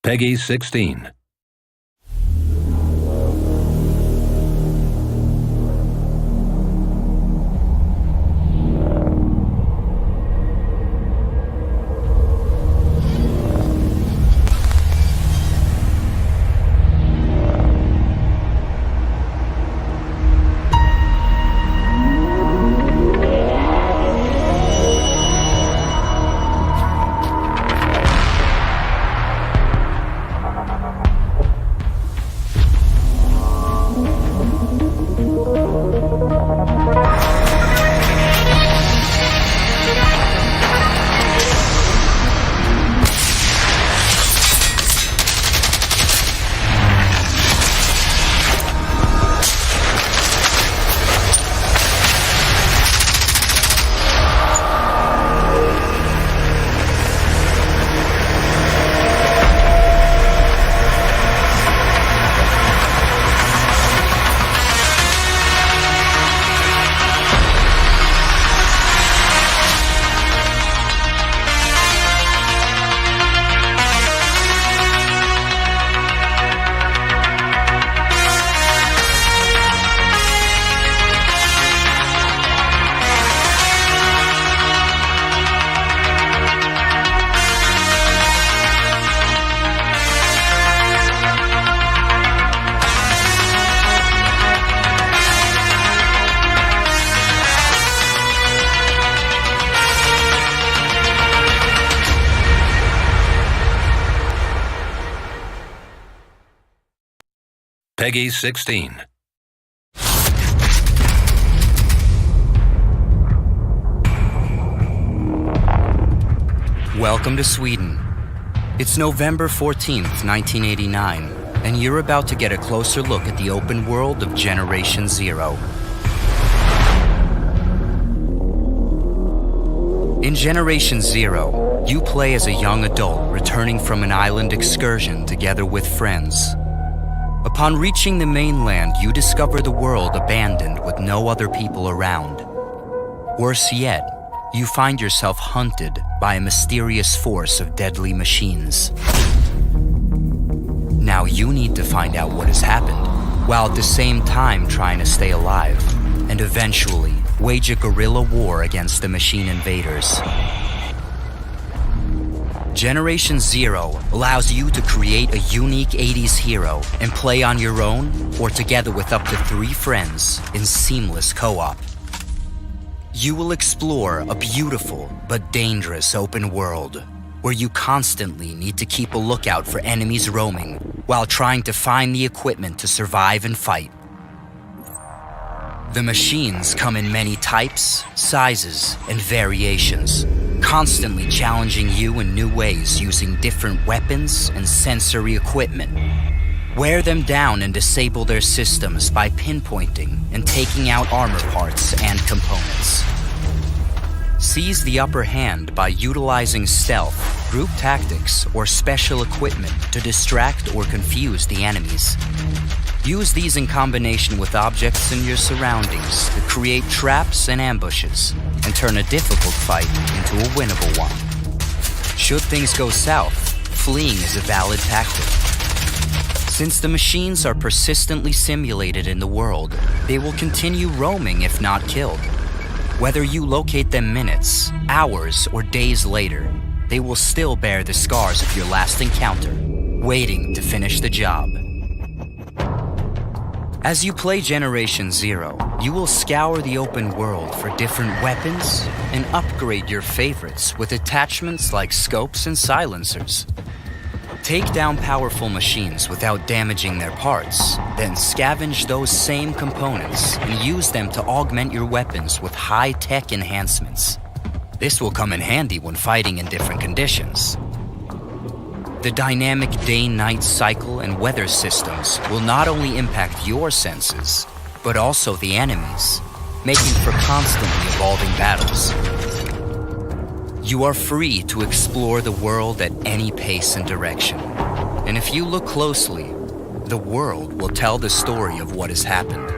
Peggy 16. Peggy 16. Welcome to Sweden. It's November 14th, 1989, and you're about to get a closer look at the open world of Generation Zero. In Generation Zero, you play as a young adult returning from an island excursion together with friends. Upon reaching the mainland, you discover the world abandoned with no other people around. Worse yet, you find yourself hunted by a mysterious force of deadly machines. Now you need to find out what has happened, while at the same time trying to stay alive, and eventually wage a guerrilla war against the machine invaders. Generation Zero allows you to create a unique 80s hero and play on your own or together with up to 3 friends in seamless co-op. You will explore a beautiful but dangerous open world where you constantly need to keep a lookout for enemies roaming while trying to find the equipment to survive and fight. The machines come in many types, sizes, and variations, constantly challenging you in new ways using different weapons and sensory equipment. Wear them down and disable their systems by pinpointing and taking out armor parts and components. Seize the upper hand by utilizing stealth, group tactics, or special equipment to distract or confuse the enemies. Use these in combination with objects in your surroundings to create traps and ambushes and turn a difficult fight into a winnable one. Should things go south, fleeing is a valid tactic. Since the machines are persistently simulated in the world, they will continue roaming if not killed. Whether you locate them minutes, hours, or days later, they will still bear the scars of your last encounter, waiting to finish the job. As you play Generation Zero, you will scour the open world for different weapons and upgrade your favorites with attachments like scopes and silencers. Take down powerful machines without damaging their parts, then scavenge those same components and use them to augment your weapons with high-tech enhancements. This will come in handy when fighting in different conditions. The dynamic day-night cycle and weather systems will not only impact your senses, but also the enemies, making for constantly evolving battles. You are free to explore the world at any pace and direction. And if you look closely, the world will tell the story of what has happened.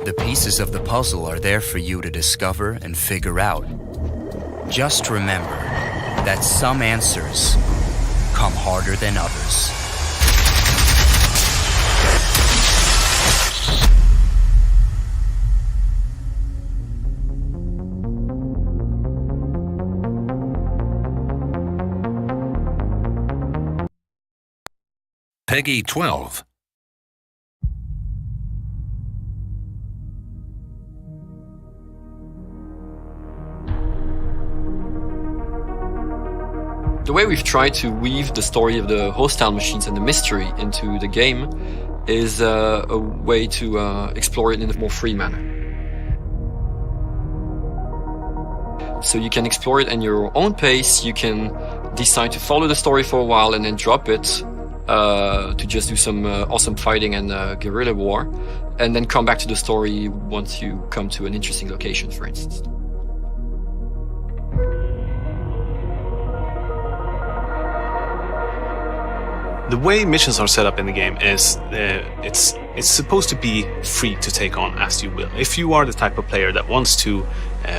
The pieces of the puzzle are there for you to discover and figure out. Just remember that some answers come harder than others. Peggy 12. The way we've tried to weave the story of the hostile machines and the mystery into the game is a way to explore it in a more free manner. So you can explore it at your own pace. You can decide to follow the story for a while and then drop it to just do some awesome fighting and guerrilla war, and then come back to the story once you come to an interesting location, for instance. The way missions are set up in the game is it's supposed to be free to take on as you will. If you are the type of player that wants to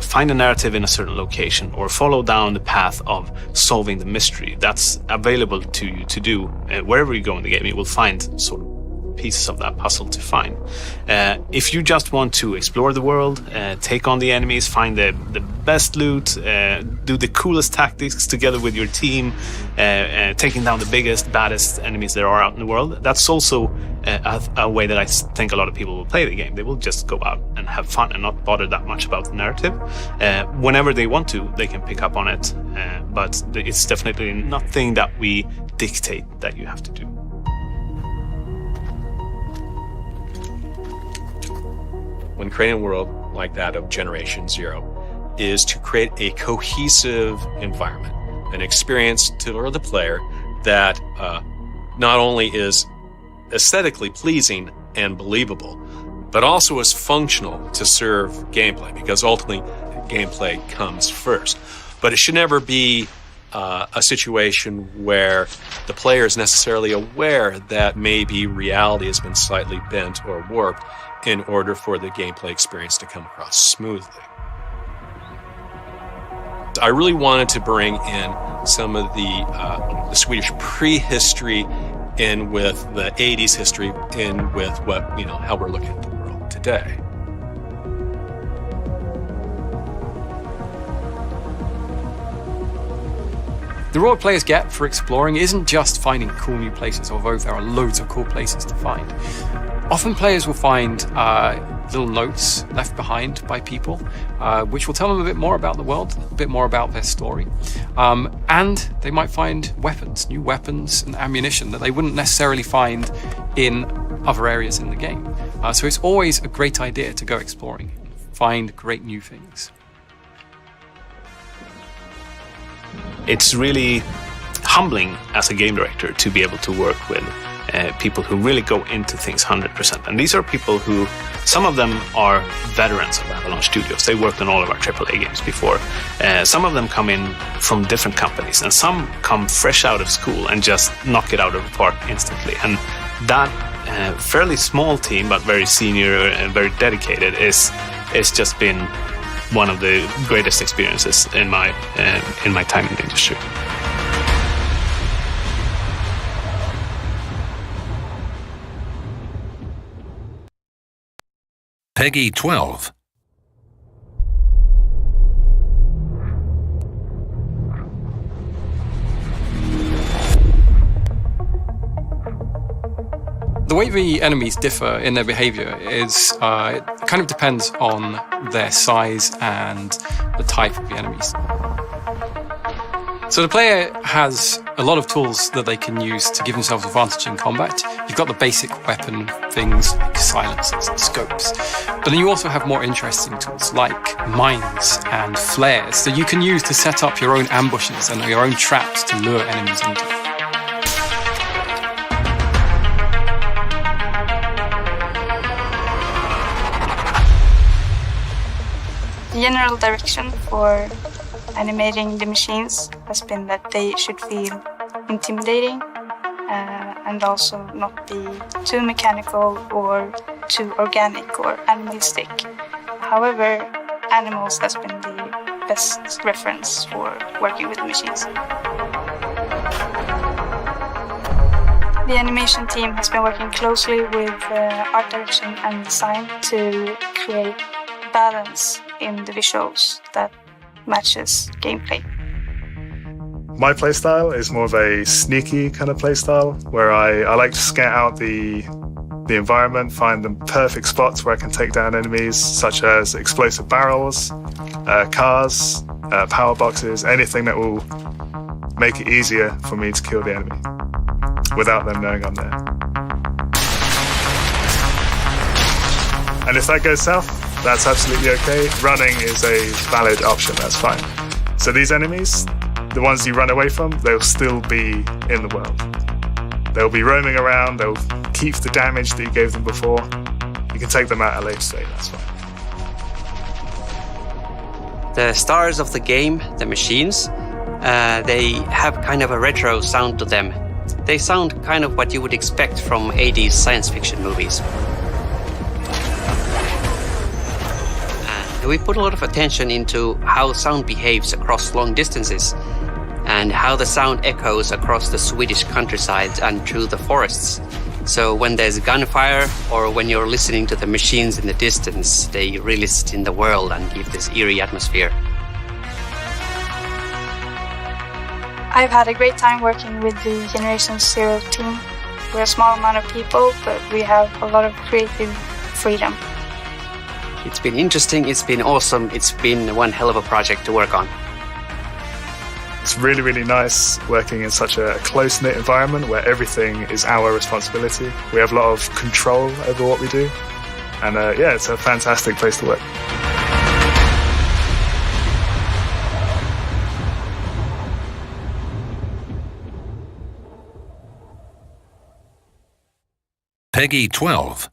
find a narrative in a certain location or follow down the path of solving the mystery, that's available to you to do wherever you go in the game. You will find sort of pieces of that puzzle to find. If you just want to explore the world, take on the enemies, find the best loot, do the coolest tactics together with your team, taking down the biggest, baddest enemies there are out in the world, that's also a way that I think a lot of people will play the game. They will just go out and have fun and not bother that much about the narrative. Whenever they want to, they can pick up on it, but it's definitely nothing that we dictate that you have to do. When creating a world like that of Generation Zero is to create a cohesive environment, an experience for the player that not only is aesthetically pleasing and believable, but also is functional to serve gameplay, because ultimately gameplay comes first. But it should never be a situation where the player is necessarily aware that maybe reality has been slightly bent or warped in order for the gameplay experience to come across smoothly. I really wanted to bring in some of the Swedish prehistory in with the 80s history in with what, how we're looking at the world today. The reward players get for exploring isn't just finding cool new places, although there are loads of cool places to find. Often players will find little notes left behind by people, which will tell them a bit more about the world, a bit more about their story. And they might find weapons, new weapons and ammunition that they wouldn't necessarily find in other areas in the game. So it's always a great idea to go exploring, find great new things. It's really humbling as a game director to be able to work with people who really go into things 100%. And these are people who, some of them are veterans of Avalanche Studios. They worked on all of our AAA games before. Some of them come in from different companies, and some come fresh out of school and just knock it out of the park instantly. And that fairly small team, but very senior and very dedicated, is just been one of the greatest experiences in my time in the industry. Peggy 12. The way the enemies differ in their behavior is it kind of depends on their size and the type of the enemies. So the player has a lot of tools that they can use to give themselves advantage in combat. You've got the basic weapon things like silencers and scopes, but then you also have more interesting tools like mines and flares that you can use to set up your own ambushes and your own traps to lure enemies into. The general direction for animating the machines has been that they should feel intimidating and also not be too mechanical or too organic or animalistic. However, animals has been the best reference for working with machines. The animation team has been working closely with art direction and design to create balance in the visuals that matches gameplay. My playstyle is more of a sneaky kind of playstyle where I like to scout out the environment, find the perfect spots where I can take down enemies such as explosive barrels, cars, power boxes, anything that will make it easier for me to kill the enemy without them knowing I'm there. And if that goes south, that's absolutely okay. Running is a valid option, that's fine. So these enemies, the ones you run away from, they'll still be in the world. They'll be roaming around, they'll keep the damage that you gave them before. You can take them out at a later stage, that's fine. The stars of the game, the machines, they have kind of a retro sound to them. They sound kind of what you would expect from 80s science fiction movies. We put a lot of attention into how sound behaves across long distances and how the sound echoes across the Swedish countryside and through the forests. So when there's gunfire or when you're listening to the machines in the distance, they really sit in the world and give this eerie atmosphere. I've had a great time working with the Generation Zero team. We're a small amount of people, but we have a lot of creative freedom. It's been interesting, it's been awesome, it's been one hell of a project to work on. It's really, really nice working in such a close-knit environment where everything is our responsibility. We have a lot of control over what we do. And yeah, it's a fantastic place to work. Peggy 12.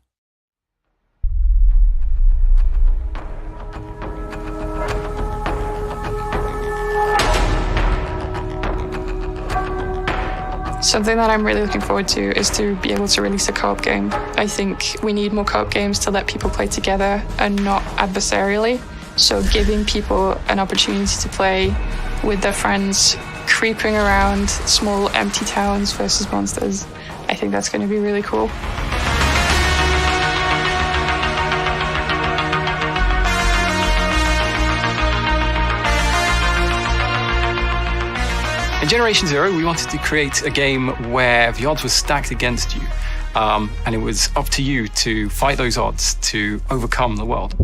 Something that I'm really looking forward to is to be able to release a co-op game. I think we need more co-op games to let people play together and not adversarially. So giving people an opportunity to play with their friends, creeping around small empty towns versus monsters, I think that's going to be really cool. In Generation Zero, we wanted to create a game where the odds were stacked against you, and it was up to you to fight those odds to overcome the world.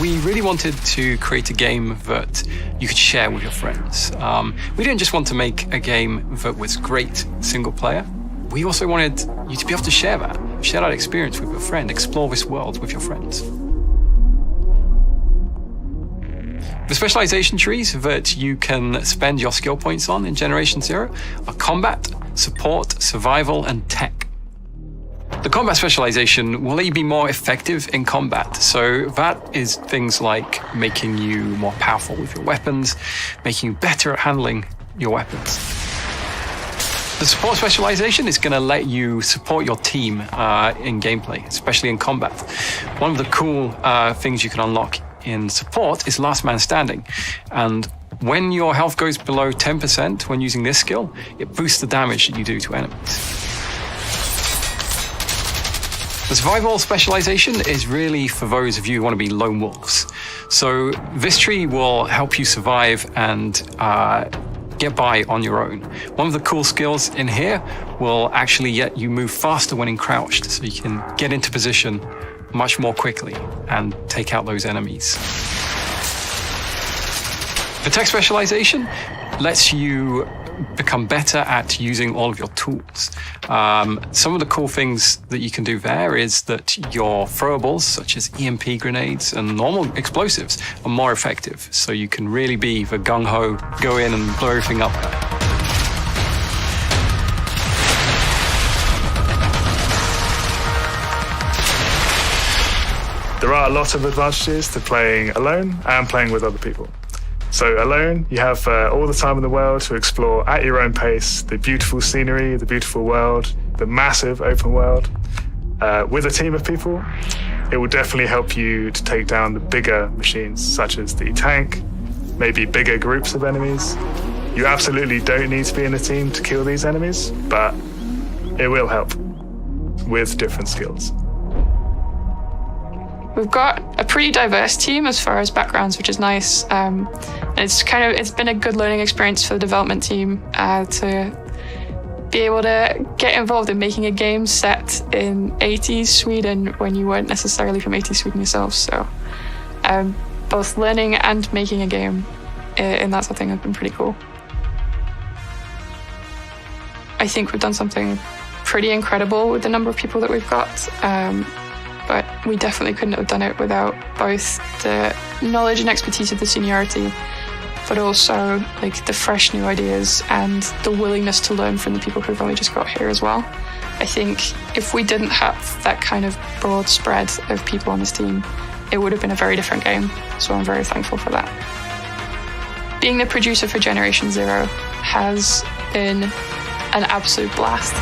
We really wanted to create a game that you could share with your friends. We didn't just want to make a game that was great single player. We also wanted you to be able to share that experience with your friend, explore this world with your friends. The specialization trees that you can spend your skill points on in Generation Zero are combat, support, survival, and tech. The combat specialization will let you be more effective in combat. So that is things like making you more powerful with your weapons, making you better at handling your weapons. The support specialization is going to let you support your team in gameplay, especially in combat. One of the cool things you can unlock in support is last man standing. And when your health goes below 10% when using this skill, it boosts the damage that you do to enemies. The survival specialization is really for those of you who want to be lone wolves. So this tree will help you survive and get by on your own. One of the cool skills in here will actually let you move faster when encrouched, so you can get into position much more quickly and take out those enemies. The tech specialization lets you become better at using all of your tools. Some of the cool things that you can do there is that your throwables, such as EMP grenades and normal explosives, are more effective. So you can really be the gung-ho, go in and blow everything up. There are a lot of advantages to playing alone and playing with other people. So alone, you have all the time in the world to explore at your own pace the beautiful scenery, the beautiful world, the massive open world. With a team of people, it will definitely help you to take down the bigger machines, such as the tank, maybe bigger groups of enemies. You absolutely don't need to be in a team to kill these enemies, but it will help with different skills. We've got a pretty diverse team as far as backgrounds, which is nice. It's been a good learning experience for the development team to be able to get involved in making a game set in 80s Sweden when you weren't necessarily from 80s Sweden yourself. So both learning and making a game in that sort of thing has been pretty cool. I think we've done something pretty incredible with the number of people that we've got. But we definitely couldn't have done it without both the knowledge and expertise of the seniority, but also like the fresh new ideas and the willingness to learn from the people who've only just got here as well. I think if we didn't have that kind of broad spread of people on this team, it would have been a very different game. So I'm very thankful for that. Being the producer for Generation Zero has been an absolute blast.